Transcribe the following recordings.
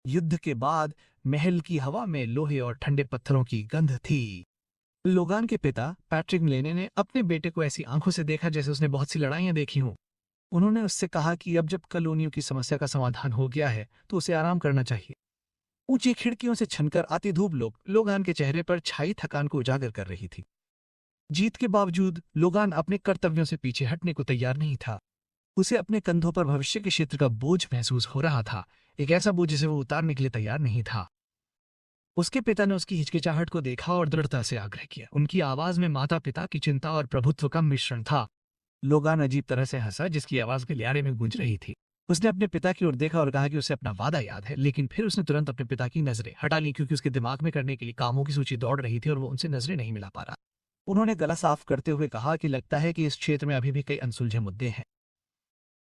युद्ध के बाद महल की हवा में लोहे और ठंडे पत्थरों की गंध थी। लोगान के पिता पैट्रिक म्लेने ने अपने बेटे को ऐसी आंखों से देखा जैसे उसने बहुत सी लड़ाइयां देखी हों। उन्होंने उससे कहा कि अब जब कॉलोनियों की समस्या का समाधान हो गया है तो उसे आराम करना चाहिए। ऊंची खिड़कियों से छनकर आती धूप लोगान के चेहरे पर छाई थकान को उजागर कर रही थी। जीत के बावजूद लोगान अपने कर्तव्यों से पीछे हटने को तैयार नहीं था। उसे अपने कंधों पर भविष्य के क्षेत्र का बोझ महसूस हो रहा था, एक ऐसा बोझ जिसे वो उतारने के लिए तैयार नहीं था। उसके पिता ने उसकी हिचकिचाहट को देखा और दृढ़ता से आग्रह किया। उनकी आवाज में माता पिता की चिंता और प्रभुत्व का मिश्रण था। लोगान अजीब तरह से हंसा, जिसकी आवाज गलियारे में गूंज रही थी। उसने अपने पिता की ओर देखा और कहा कि उसे अपना वादा याद है, लेकिन फिर उसने तुरंत अपने पिता की नजरें हटा ली क्योंकि उसके दिमाग में करने के लिए कामों की सूची दौड़ रही थी और वो उनसे नजरें नहीं मिला पा रहा। उन्होंने गला साफ करते हुए कहा कि लगता है कि इस क्षेत्र में अभी भी कई अनसुलझे मुद्दे हैं।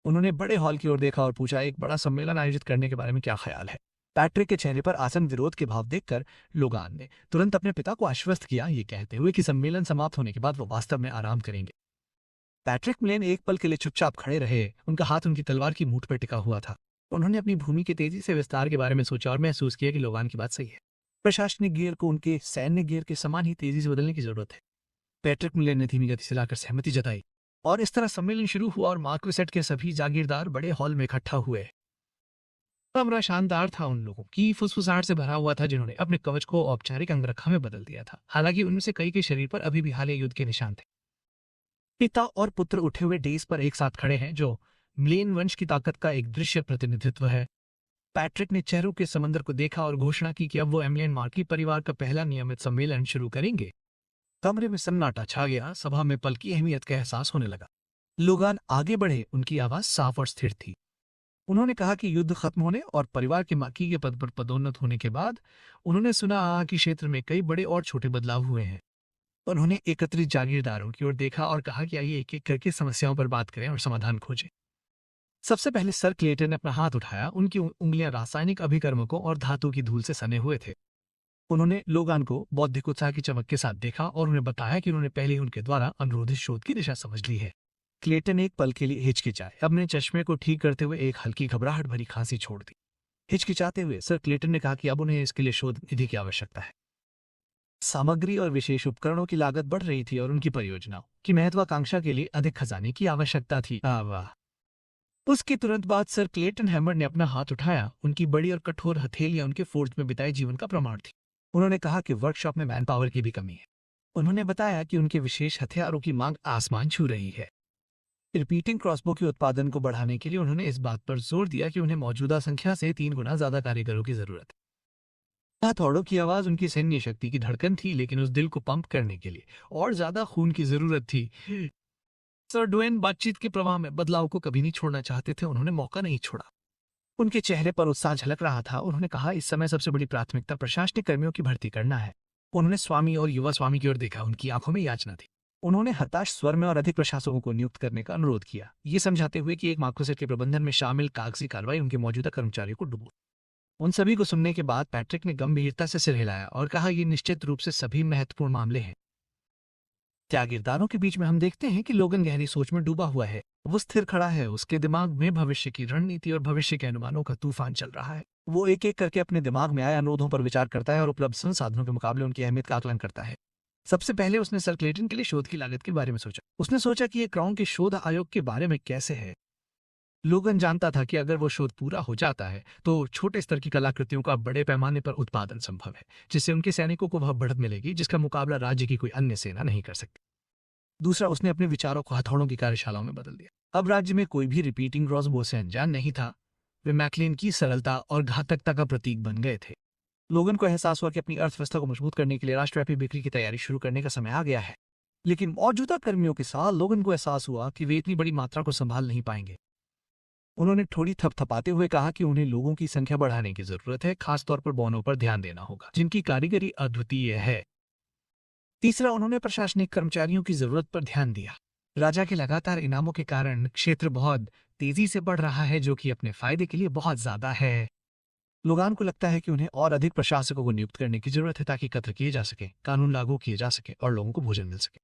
उन्होंने बड़े हॉल की ओर देखा और पूछा, एक बड़ा सम्मेलन आयोजित करने के बारे में क्या ख्याल है? पैट्रिक के चेहरे पर आसन विरोध के भाव देखकर लोगान ने तुरंत अपने पिता को आश्वस्त किया, ये कहते हुए कि सम्मेलन समाप्त होने के बाद वो वास्तव में आराम करेंगे। पैट्रिक म्लेन एक पल के लिए चुपचाप खड़े रहे, उनका हाथ उनकी तलवार की मूठ पर टिका हुआ था। उन्होंने अपनी भूमि के तेजी से विस्तार के बारे में सोचा और महसूस किया कि लोगान की बात सही है। प्रशासनिक गियर को उनके सैन्य गियर के समान ही तेजी से बदलने की जरूरत है। पैट्रिक म्लेन ने धीमी गति से लाकर सहमति जताई और इस तरह सम्मेलन शुरू हुआ और मार्क्वेसेट के सभी जागीरदार बड़े हॉल में इकट्ठा हुए। कमरा शानदार था, उन लोगों की फुसफुसाहट से भरा हुआ था जिन्होंने अपने कवच को औपचारिक अंगरखा में बदल दिया था। हालांकि उनमें से कई के शरीर पर अभी भी हालिया युद्ध के निशान थे। पिता और पुत्र उठे हुए डेस्क पर एक साथ खड़े हैं, जो म्लेन वंश की ताकत का एक दृश्य प्रतिनिधित्व है। पैट्रिक ने चेहरों के समंदर को देखा और घोषणा की कि अब वो एम्लियन मार्की परिवार का पहला नियमित सम्मेलन शुरू करेंगे। कमरे में सन्नाटा छा गया, सभा में पल की अहमियत का एहसास होने लगा। लोगान आगे बढ़े, उनकी आवाज साफ और स्थिर थी। उन्होंने कहा कि युद्ध खत्म होने और परिवार के मार्की के पद पर पदोन्नत होने के बाद उन्होंने सुना कि क्षेत्र में कई बड़े और छोटे बदलाव हुए हैं। उन्होंने एकत्रित जागीरदारों की ओर देखा और कहा कि आइए एक एक करके समस्याओं पर बात करें और समाधान खोजें। सबसे पहले सर क्लेटन ने अपना हाथ उठाया, उनकी उंगलियां रासायनिक अभिकर्मकों और धातु की धूल से सने हुए थे। उन्होंने लोगान को बौद्धिक उत्साह की चमक के साथ देखा और उन्हें बताया कि उन्होंने पहले ही उनके द्वारा अनुरोधित शोध की दिशा समझ ली है। क्लेटन एक पल के लिए हिचकिचाए, अपने चश्मे को ठीक करते हुए एक हल्की घबराहट भरी खांसी छोड़ दी। हिचकिचाते हुए सर क्लेटन ने कहा कि अब उन्हें इसके लिए शोध निधि की आवश्यकता है। सामग्री और विशेष उपकरणों की लागत बढ़ रही थी और उनकी परियोजनाओं की महत्वाकांक्षा के लिए अधिक खजाने की आवश्यकता थी। वाह! उसके तुरंत बाद सर क्लेटन हैमर ने अपना हाथ उठाया, उनकी बड़ी और कठोर हथेलियां उनके फोर्ज में बिताए जीवन का प्रमाण थी। उन्होंने कहा कि वर्कशॉप में मैन पावर की भी कमी है। उन्होंने बताया कि उनके विशेष हथियारों की मांग आसमान छू रही है। रिपीटिंग क्रॉसबो के उत्पादन को बढ़ाने के लिए उन्होंने इस बात पर जोर दिया कि उन्हें मौजूदा संख्या से 3 गुना ज्यादा कारीगरों की जरूरत है। हथौड़ों की आवाज उनकी सैन्य शक्ति की धड़कन थी, लेकिन उस दिल को पंप करने के लिए और ज्यादा खून की जरूरत थी। सर ड्वेन बातचीत के प्रवाह में बदलाव को कभी नहीं छोड़ना चाहते थे, उन्होंने मौका नहीं छोड़ा। उनके चेहरे पर उत्साह झलक रहा था। उन्होंने कहा, इस समय सबसे बड़ी प्राथमिकता प्रशासनिक कर्मियों की भर्ती करना है। उन्होंने स्वामी और युवा स्वामी की ओर देखा, उनकी आंखों में याचना थी। उन्होंने हताश स्वर में और अधिक प्रशासकों को नियुक्त करने का अनुरोध किया, ये समझाते हुए कि एक मार्क्वेसेट के प्रबंधन में शामिल कागजी कार्रवाई उनके मौजूदा कर्मचारियों को डुबो। उन सभी को सुनने के बाद पैट्रिक ने गंभीरता से सिर हिलाया और कहा, ये निश्चित रूप से सभी महत्वपूर्ण मामले हैं। जागीरदारों के बीच में हम देखते हैं कि लोगन गहरी सोच में डूबा हुआ है। वो स्थिर खड़ा है, उसके दिमाग में भविष्य की रणनीति और भविष्य के अनुमानों का तूफान चल रहा है। वो एक एक करके अपने दिमाग में आए अनुरोधों पर विचार करता है और उपलब्ध संसाधनों के मुकाबले उनकी अहमियत का आकलन करता है। सबसे पहले उसने सर क्लेटन के लिए शोध की लागत के बारे में सोचा। उसने सोचा कि ये क्राउन के शोध आयोग के बारे में कैसे है। लोगन जानता था कि अगर वो शोध पूरा हो जाता है तो छोटे स्तर की कलाकृतियों का बड़े पैमाने पर उत्पादन संभव है, जिससे उनके सैनिकों को वह बढ़त मिलेगी जिसका मुकाबला राज्य की कोई अन्य सेना नहीं कर सकती। दूसरा, उसने अपने विचारों को हथौड़ों की कार्यशालाओं में बदल दिया। अब राज्य में कोई भी रिपीटिंग क्रॉसबो से अनजान नहीं था। वे मैकलिन की सरलता और घातकता का प्रतीक बन गए थे। लोगन को एहसास हुआ कि अपनी अर्थव्यवस्था को मजबूत करने के लिए राष्ट्रव्यापी बिक्री की तैयारी शुरू करने का समय आ गया है। लेकिन मौजूदा कर्मियों के साथ लोगन को एहसास हुआ कि वे इतनी बड़ी मात्रा को संभाल नहीं पाएंगे। उन्होंने थोड़ी थपथपाते हुए कहा कि उन्हें लोगों की संख्या बढ़ाने की जरूरत है, खासतौर पर बौनों पर ध्यान देना होगा जिनकी कारीगरी अद्वितीय है। तीसरा, उन्होंने प्रशासनिक कर्मचारियों की जरूरत पर ध्यान दिया। राजा के लगातार इनामों के कारण क्षेत्र बहुत तेजी से बढ़ रहा है, जो कि अपने फायदे के लिए बहुत ज्यादा है। लोगान को लगता है कि उन्हें और अधिक प्रशासकों को नियुक्त करने की जरूरत है ताकि एकत्र किए जा सके, कानून लागू किए जा सके और लोगों को भोजन मिल सके।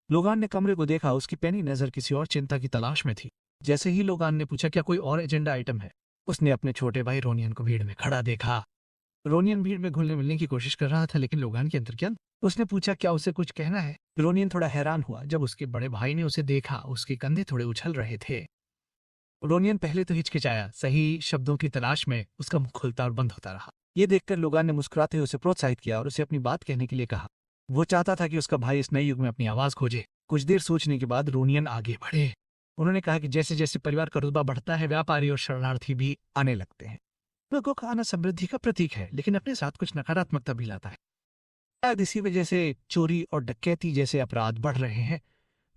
लोगान ने कमरे को देखा, उसकी पैनी नजर किसी और चिंता की तलाश में थी। जैसे ही लोगान ने पूछा, क्या कोई और एजेंडा आइटम है, उसने अपने छोटे भाई रोनियन को भीड़ में खड़ा देखा। रोनियन भीड़ में घुलने मिलने की कोशिश कर रहा था, लेकिन लोगान के अंदर क्या। उसने पूछा क्या उसे कुछ कहना है। रोनियन थोड़ा हैरान हुआ जब उसके बड़े भाई ने उसे देखा। उसके कंधे थोड़े उछल रहे थे। रोनियन पहले तो हिचकिचाया, सही शब्दों की तलाश में उसका मुंह खुलता और बंद होता रहा। ये देखकर लोगान ने मुस्कुराते हुए उसे प्रोत्साहित किया और उसे अपनी बात कहने के लिए कहा। वो चाहता था कि उसका भाई इस नए युग में अपनी आवाज खोजे। कुछ देर सोचने के बाद रोनियन आगे बढ़े। उन्होंने कहा कि जैसे जैसे परिवार का रुतबा बढ़ता है, व्यापारी और शरणार्थी भी आने लगते हैं। लोगों का आना समृद्धि का प्रतीक है, लेकिन अपने साथ कुछ नकारात्मकता भी लाता है। शायद इसी वजह से चोरी और डकैती जैसे अपराध बढ़ रहे हैं,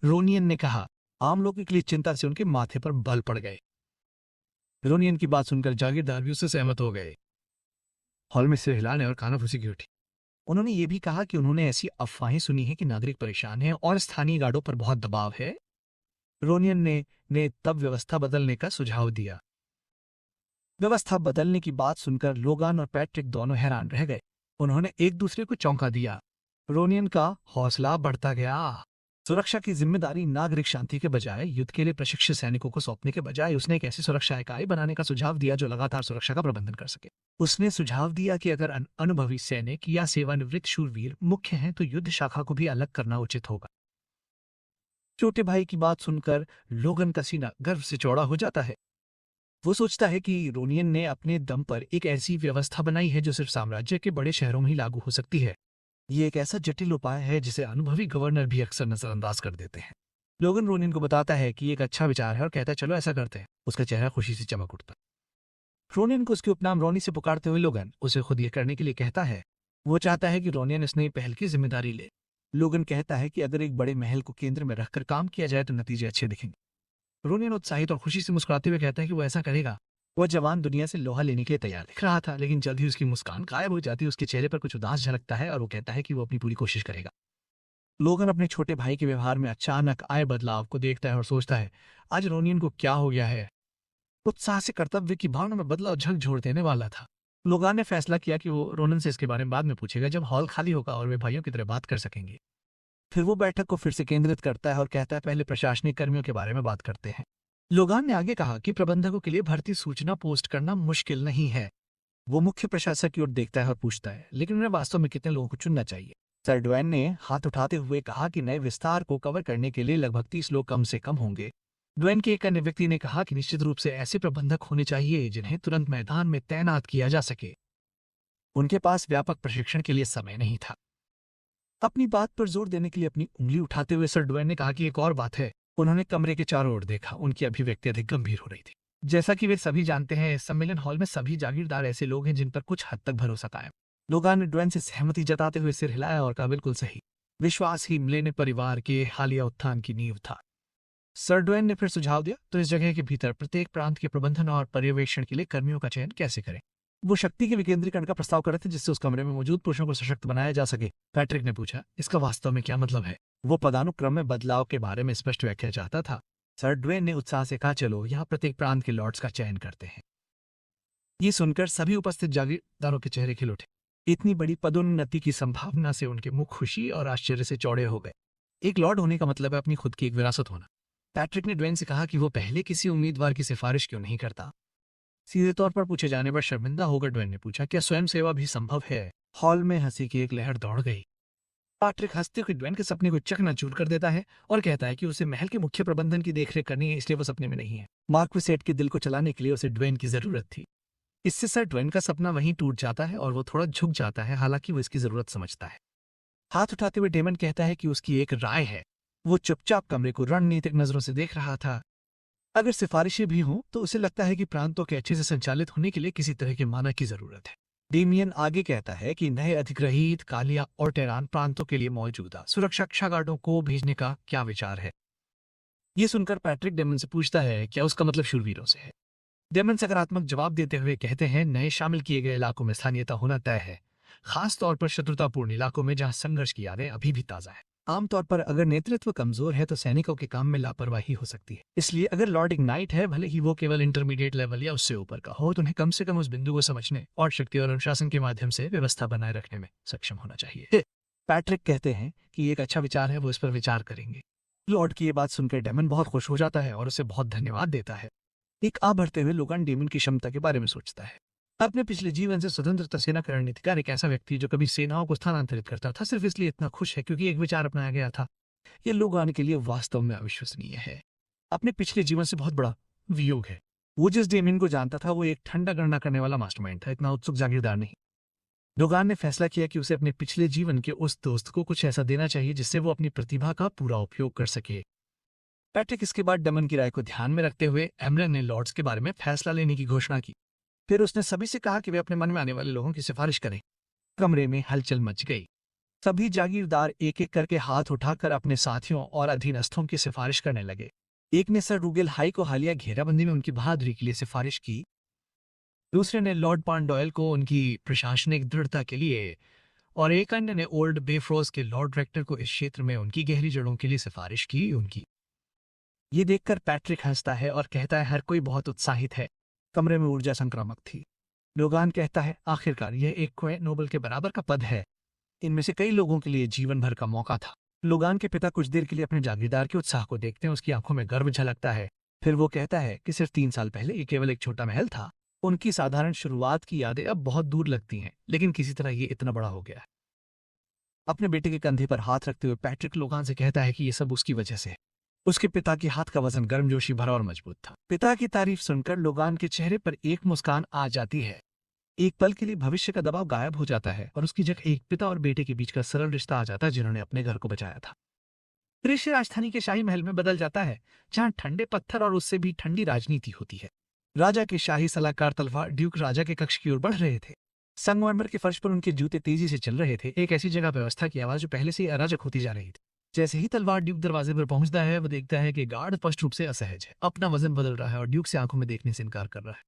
रोनियन ने कहा। आम लोगों के लिए चिंता से उनके माथे पर बल पड़ गए। रोनियन की बात सुनकर जागीरदार भी उससे सहमत हो गए। हॉल में सिर हिलाने और कानाफूसी की उठी। उन्होंने ये भी कहा कि उन्होंने ऐसी अफवाहें सुनी हैं कि नागरिक परेशान हैं और स्थानीय गार्डों पर बहुत दबाव है। रोनियन ने तब व्यवस्था बदलने का सुझाव दिया। व्यवस्था बदलने की बात सुनकर लोगान और पैट्रिक दोनों हैरान रह गए। उन्होंने एक दूसरे को चौंका दिया। रोनियन का हौसला बढ़ता गया। सुरक्षा की जिम्मेदारी नागरिक शांति के बजाय युद्ध के लिए प्रशिक्षित सैनिकों को सौंपने के बजाय उसने एक ऐसी सुरक्षा इकाई बनाने का सुझाव दिया जो लगातार सुरक्षा का प्रबंधन कर सके। उसने सुझाव दिया कि अगर अनुभवी सैनिक या सेवानिवृत्त शूरवीर मुख्य हैं तो युद्ध शाखा को भी अलग करना उचित होगा। छोटे भाई की बात सुनकर लोगन का सीना गर्व से चौड़ा हो जाता है। वो सोचता है कि रोनियन ने अपने दम पर एक ऐसी व्यवस्था बनाई है जो सिर्फ साम्राज्य के बड़े शहरों में ही लागू हो सकती है। ये एक ऐसा जटिल उपाय है जिसे अनुभवी गवर्नर भी अक्सर नजरअंदाज कर देते हैं। लोगन रोनियन को बताता है कि एक अच्छा विचार है और कहता है चलो ऐसा करते हैं। उसका चेहरा खुशी से चमक उठता। रोनियन को उसके उपनाम रोनी से पुकारते हुए लोगन उसे खुद ये करने के लिए कहता है। वो चाहता है कि रोनियन इस नई पहल की जिम्मेदारी ले। लोगन कहता है कि अगर एक बड़े महल को केंद्र में रखकर काम किया जाए तो नतीजे अच्छे दिखेंगे। रोनियन उत्साहित और खुशी से मुस्कुराते हुए कहता है कि वो ऐसा करेगा। वह जवान दुनिया से लोहा लेने के लिए तैयार दिख रहा था, लेकिन जल्द ही उसकी मुस्कान गायब हो जाती है। उसके चेहरे पर कुछ उदास झलकता है और वो कहता है कि वो अपनी पूरी कोशिश करेगा। लोगन अपने छोटे भाई के व्यवहार में अचानक आए बदलाव को देखता है और सोचता है आज रोनियन को क्या हो गया है। उत्साह से कर्तव्य की भावना में बदलाव झकझोर देने वाला था। लोगान ने फैसला किया कि वो रोनन से इसके बारे में बाद में पूछेगा, जब हॉल खाली होगा और वे भाइयों की तरह बात कर सकेंगे। फिर वो बैठक को फिर से केंद्रित करता है और कहता है पहले प्रशासनिक कर्मियों के बारे में बात करते हैं। लोगान ने आगे कहा कि प्रबंधकों के लिए भर्ती सूचना पोस्ट करना मुश्किल नहीं है। वो मुख्य प्रशासक की ओर देखता है और पूछता है लेकिन उन्हें वास्तव में कितने लोगों को चुनना चाहिए। सर ड्वेन ने हाथ उठाते हुए कहा कि नए विस्तार को कवर करने के लिए लगभग 30 लोग कम से कम होंगे। ड्वेन के एक अन्य व्यक्ति ने कहा कि निश्चित रूप से ऐसे प्रबंधक होने चाहिए जिन्हें तुरंत मैदान में तैनात किया जा सके। उनके पास व्यापक प्रशिक्षण के लिए समय नहीं था। अपनी बात पर जोर देने के लिए अपनी उंगली उठाते हुए सर ड्वेन ने कहा कि एक और बात है। उन्होंने कमरे के चारों ओर देखा। उनकी अभिव्यक्ति अधिक गंभीर हो रही थी। जैसा कि वे सभी जानते हैं, सम्मेलन हॉल में सभी जागीरदार ऐसे लोग हैं जिन पर कुछ हद तक भरोसा कायम। लोगान ने ड्वेन से सहमति जताते हुए सिर हिलाया और कहा बिल्कुल सही। विश्वास ही मिलेने परिवार के हालिया उत्थान की नींव था। सर ड्वेन ने फिर सुझाव दिया तो इस जगह के भीतर प्रत्येक प्रांत के प्रबंधन और पर्यवेक्षण के लिए कर्मियों का चयन कैसे करें। वो शक्ति के विकेंद्रीकरण का प्रस्ताव कर रहे थे जिससे उस कमरे में मौजूद पुरुषों को सशक्त बनाया जा सके। पैट्रिक ने पूछा इसका वास्तव में क्या मतलब है। वो पदानुक्रम में बदलाव के बारे में स्पष्ट व्याख्या चाहता था। सर ड्वेन ने उत्साह से कहा चलो यहाँ प्रत्येक प्रांत के लॉर्ड्स का चयन करते हैं। ये सुनकर सभी उपस्थित जागीरदारों के चेहरे खिल उठे। इतनी बड़ी पदोन्नति की संभावना से उनके मुख खुशी और आश्चर्य से चौड़े हो गए। एक लॉर्ड होने का मतलब है अपनी खुद की एक विरासत होना। पैट्रिक ने ड्वेन से कहा कि वो पहले किसी उम्मीदवार की सिफारिश क्यों नहीं करता। सीधे तौर पर पूछे जाने पर शर्मिंदा होकर ड्वेन ने पूछा क्या स्वयं सेवा भी संभव है। हॉल में हंसी की एक लहर दौड़ गई। पैट्रिक हंसते हुए ड्वेन के सपने को चकनाचूर कर देता है और कहता है कि उसे महल के मुख्य प्रबंधन की देखरेख करनी है, इसलिए वो सपने में नहीं है। मार्क्विसेट के दिल को चलाने के लिए उसे ड्वेन की जरूरत थी। इससे सर ड्वेन का सपना वहीं टूट जाता है और वो थोड़ा झुक जाता है, हालांकि वो इसकी जरूरत समझता है। हाथ उठाते हुए डेमन कहता है कि उसकी एक राय है। वो चुपचाप कमरे को रणनीतिक नजरों से देख रहा था। अगर सिफारिशें भी हों तो उसे लगता है कि प्रांतों के अच्छे से संचालित होने के लिए किसी तरह के मानक की जरूरत है। डेमियन आगे कहता है कि नए अधिग्रहित कालिया और टेरान प्रांतों के लिए मौजूदा सुरक्षा गार्डों को भेजने का क्या विचार है। ये सुनकर पैट्रिक डेमन से पूछता है क्या उसका मतलब शूरवीरों से है। डेमन सकारात्मक जवाब देते हुए कहते हैं नए शामिल किए गए इलाकों में स्थानीयता होना तय है, खास तौर पर शत्रुतापूर्ण इलाकों में जहां संघर्ष की यादें अभी भी ताजा है। आमतौर पर अगर नेतृत्व कमजोर है तो सैनिकों के काम में लापरवाही हो सकती है। इसलिए अगर लॉर्ड इग्नाइट है, भले ही वो केवल इंटरमीडिएट लेवल या उससे ऊपर का हो, तो उन्हें कम से कम उस बिंदु को समझने और शक्ति और अनुशासन के माध्यम से व्यवस्था बनाए रखने में सक्षम होना चाहिए। पैट्रिक कहते हैं कि एक अच्छा विचार है, वो इस पर विचार करेंगे। लॉर्ड की ये बात सुनकर डेमन बहुत खुश हो जाता है और उसे बहुत धन्यवाद देता है। एक आ बढ़ते हुए लोगान डेमन की क्षमता के बारे में सोचता है। अपने पिछले जीवन से स्वतंत्रता सेना का रणनीतिकार एक ऐसा व्यक्ति जो कभी सेनाओं को स्थानांतरित करता था सिर्फ इसलिए इतना खुश है क्योंकि एक विचार अपनाया गया था। यह लोगान के लिए वास्तव में अविश्वसनीय है। अपने पिछले जीवन से बहुत बड़ा वियोग है। वो जिस डेमिन को जानता था वो एक ठंडा गणना करने वाला मास्टरमाइंड था, इतना उत्सुक जागीरदार नहीं। लोगान ने फैसला किया कि उसे अपने पिछले जीवन के उस दोस्त को कुछ ऐसा देना चाहिए जिससे वो अपनी प्रतिभा का पूरा उपयोग कर सके। पैट्रिक इसके बाद डमन की राय को ध्यान में रखते हुए एमरन ने लॉर्ड्स के बारे में फैसला लेने की घोषणा की। फिर उसने सभी से कहा कि वे अपने मन में आने वाले लोगों की सिफारिश करें। कमरे में हलचल मच गई। सभी जागीरदार एक एक करके हाथ उठाकर अपने साथियों और अधीनस्थों की सिफारिश करने लगे। एक ने सर रूगेल हाई को हालिया घेराबंदी में उनकी बहादुरी के लिए सिफारिश की। दूसरे ने लॉर्ड पांडोयल को उनकी प्रशासनिक दृढ़ता के लिए और एक अन्य ने ओल्ड बेफ्रोज के लॉर्ड रेक्टर को इस क्षेत्र में उनकी गहरी जड़ों के लिए सिफारिश की। उनकी ये देखकर पैट्रिक हंसता है और कहता है हर कोई बहुत उत्साहित है। कमरे में ऊर्जा संक्रामक थी। लोगान कहता है आखिरकार यह एक क्वे नोबल के बराबर का पद है। इनमें से कई लोगों के लिए जीवन भर का मौका था। लोगान के पिता कुछ देर के लिए अपने जागीरदार के उत्साह को देखते हैं। उसकी आंखों में गर्व झलकता है। फिर वो कहता है कि सिर्फ 3 साल पहले ये केवल एक छोटा महल था। उनकी साधारण शुरुआत की यादें अब बहुत दूर लगती हैं, लेकिन किसी तरह ये इतना बड़ा हो गया है। अपने बेटे के कंधे पर हाथ रखते हुए पैट्रिक लोगान से कहता है कि ये सब उसकी वजह से है। उसके पिता के हाथ का वजन गर्मजोशी भरा और मजबूत था। पिता की तारीफ सुनकर लोगान के चेहरे पर एक मुस्कान आ जाती है। एक पल के लिए भविष्य का दबाव गायब हो जाता है और उसकी जगह एक पिता और बेटे के बीच का सरल रिश्ता आ जाता है जिन्होंने अपने घर को बचाया था। दृश्य राजधानी के शाही महल में बदल जाता है, जहां ठंडे पत्थर और उससे भी ठंडी राजनीति होती है। राजा के शाही सलाहकार तलवार ड्यूक राजा के कक्ष की ओर बढ़ रहे थे। संगमरमर के फर्श पर उनके जूते तेजी से चल रहे थे। एक ऐसी जगह व्यवस्था की आवाज जो पहले से ही अराजक होती जा रही थी। जैसे ही तलवार ड्यूक दरवाजे पर पहुंचता है, वो देखता है कि गार्ड स्पष्ट रूप से असहज है, अपना वजन बदल रहा है और ड्यूक से आंखों में देखने से इनकार कर रहा है।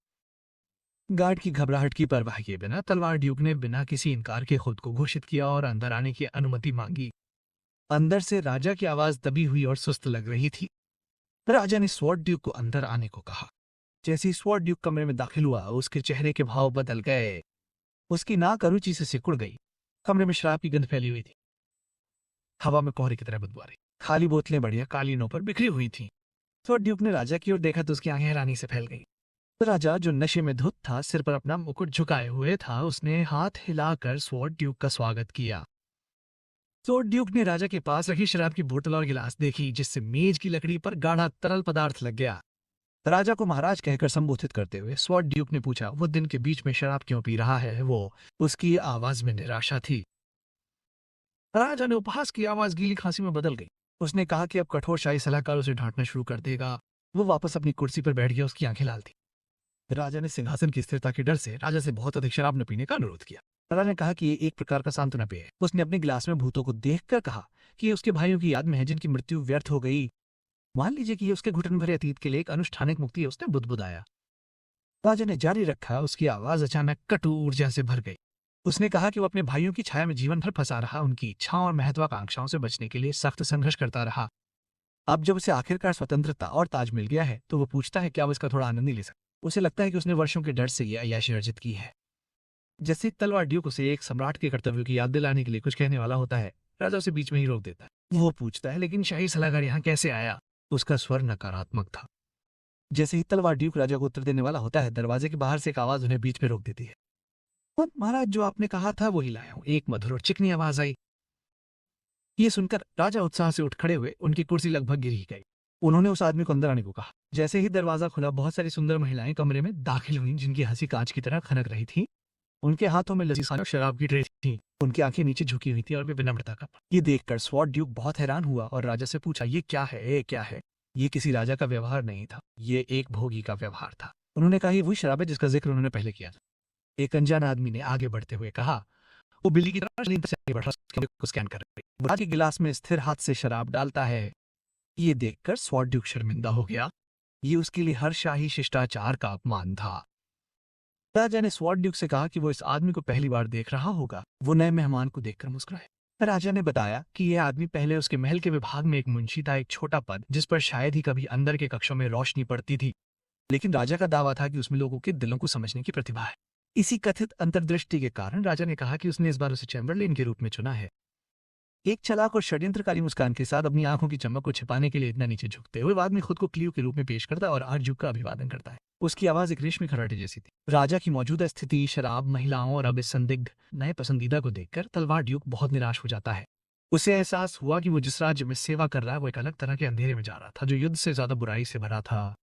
गार्ड की घबराहट की परवाह किए बिना तलवार ड्यूक ने बिना किसी इनकार के खुद को घोषित किया और अंदर आने की अनुमति मांगी। अंदर से राजा की आवाज दबी हुई और सुस्त लग रही थी। राजा ने स्वॉर्ड ड्यूक को अंदर आने को कहा। जैसे ही स्वॉर्ड ड्यूक कमरे में दाखिल हुआ, उसके चेहरे के भाव बदल गए। उसकी नाक अरुचि से सिकुड़ गई। कमरे में शराब की गंध फैली हुई थी। हवा में कोहरे की तरह बदबू आ रही। खाली बोतलें बढ़िया कालीनों पर बिखरी हुई थीं। स्वॉर्ड ड्यूक ने राजा की ओर देखा तो उसकी आंखें हैरानी से फैल गईं। राजा, जो नशे में धुत था, सिर पर अपना मुकुट झुकाए हुए था, उसने हाथ हिलाकर स्वॉर्ड ड्यूक का स्वागत किया। स्वॉर्ड ड्यूक ने राजा के पास रखी शराब की बोतल और गिलास देखी, जिससे मेज की लकड़ी पर गाढ़ा तरल पदार्थ लग गया। राजा को महाराज कहकर संबोधित करते हुए स्वॉर्ड ड्यूक ने पूछा, वो दिन के बीच में शराब क्यों पी रहा है? वो उसकी आवाज में निराशा थी। राजा ने उपहास की आवाज गीली खांसी में बदल गई। उसने कहा कि अब कठोर शाही सलाहकार उसे डांटना शुरू कर देगा। वो वापस अपनी कुर्सी पर बैठ गया। उसकी आंखें लाल थी। राजा ने सिंहासन की स्थिरता के डर से राजा से बहुत अधिक शराब न पीने का अनुरोध किया। राजा ने कहा कि ये एक प्रकार का सांत्वना पेय है। उसने अपने गिलास में भूतों को देखकर कहा कि ये उसके भाइयों की याद में है जिनकी मृत्यु व्यर्थ हो गई। मान लीजिए कि ये उसके घुटन भरे अतीत के लिए एक अनुष्ठानिक मुक्ति है। उसने बुदबुदाया। राजा ने जारी रखा। उसकी आवाज अचानक कटु ऊर्जा से भर गई। उसने कहा कि वो अपने भाइयों की छाया में जीवन भर फंसा रहा, उनकी इच्छाओं और महत्वाकांक्षाओं से बचने के लिए सख्त संघर्ष करता रहा। अब जब उसे आखिरकार स्वतंत्रता और ताज मिल गया है, तो वो पूछता है क्या वो इसका थोड़ा आनंद नहीं ले सकता। उसे लगता है कि उसने वर्षों के डर से ये अय्याशी अर्जित की है। जैसे तलवार ड्यूक उसे एक सम्राट के कर्तव्यों की याद दिलाने के लिए कुछ कहने वाला होता है, राजा उसे बीच में ही रोक देता है। वो पूछता है, लेकिन शाही सलाहकार यहाँ कैसे आया? उसका स्वर नकारात्मक था। जैसे ही तलवार ड्यूक राजा को उत्तर देने वाला होता है, दरवाजे के बाहर से एक आवाज उन्हें बीच में रोक देती है। महाराज, जो आपने कहा था वही लाया हूं। एक मधुर और चिकनी आवाज आई। ये सुनकर राजा उत्साह से उठ खड़े हुए। उनकी कुर्सी लगभग गिर ही गई। उन्होंने उस आदमी को अंदर आने को कहा। जैसे ही दरवाजा खुला, बहुत सारी सुंदर महिलाएं कमरे में दाखिल हुईं, जिनकी हंसी कांच की तरह खनक रही थी। उनके हाथों में लजीज और शराब की ट्रे थी। उनकी आंखें नीचे झुकी हुई थी और वे विनम्रता का। ये देखकर स्वॉर्ड ड्यूक बहुत हैरान हुआ और राजा से पूछा, ये क्या है? ये क्या है? ये किसी राजा का व्यवहार नहीं था, ये एक भोगी का व्यवहार था। उन्होंने कहा, ये वही शराब है जिसका जिक्र उन्होंने पहले किया था। एक अनजान आदमी ने आगे बढ़ते हुए कहा। वो बिल्ली की तरह नींद से आगे बढ़ रहा, उसको स्कैन कर रही। राजा के गिलास में स्थिर हाथ से शराब डालता है। ये देखकर स्वॉर्ड ड्यूक शर्मिंदा हो गया। ये उसके लिए हर शाही शिष्टाचार का अपमान था। राजा ने स्वॉर्ड ड्यूक से कहा कि वो इस आदमी को पहली बार देख रहा होगा। वो नए मेहमान को देखकर मुस्कुराए। राजा ने बताया कि यह आदमी पहले उसके महल के विभाग में एक मुंशी था, एक छोटा पद जिस पर शायद ही कभी अंदर के कक्षों में रोशनी पड़ती थी। लेकिन राजा का दावा था कि उसमें लोगों के दिलों को समझने की प्रतिभा है। इसी कथित अंतर्दृष्टि के कारण राजा ने कहा कि उसने इस बार उसे चैम्बरलेन के रूप में चुना है। एक चालाक और षड्यंत्रकारी मुस्कान के साथ अपनी आंखों की चमक को छिपाने के लिए इतना नीचे झुकते हुए आदमी खुद को क्लियो के रूप में पेश करता है और आर्जुक का अभिवादन करता है। उसकी आवाज एक रेशमी खराटे जैसी थी। राजा की मौजूदा स्थिति, शराब, महिलाओं और अब इस संदिग्ध नए पसंदीदा को देखकर तलवार ड्यूक बहुत निराश हो जाता है। उसे एहसास हुआ कि वो जिस राज्य में सेवा कर रहा है वो एक अलग तरह के अंधेरे में जा रहा था जो युद्ध से ज्यादा बुराई से भरा था।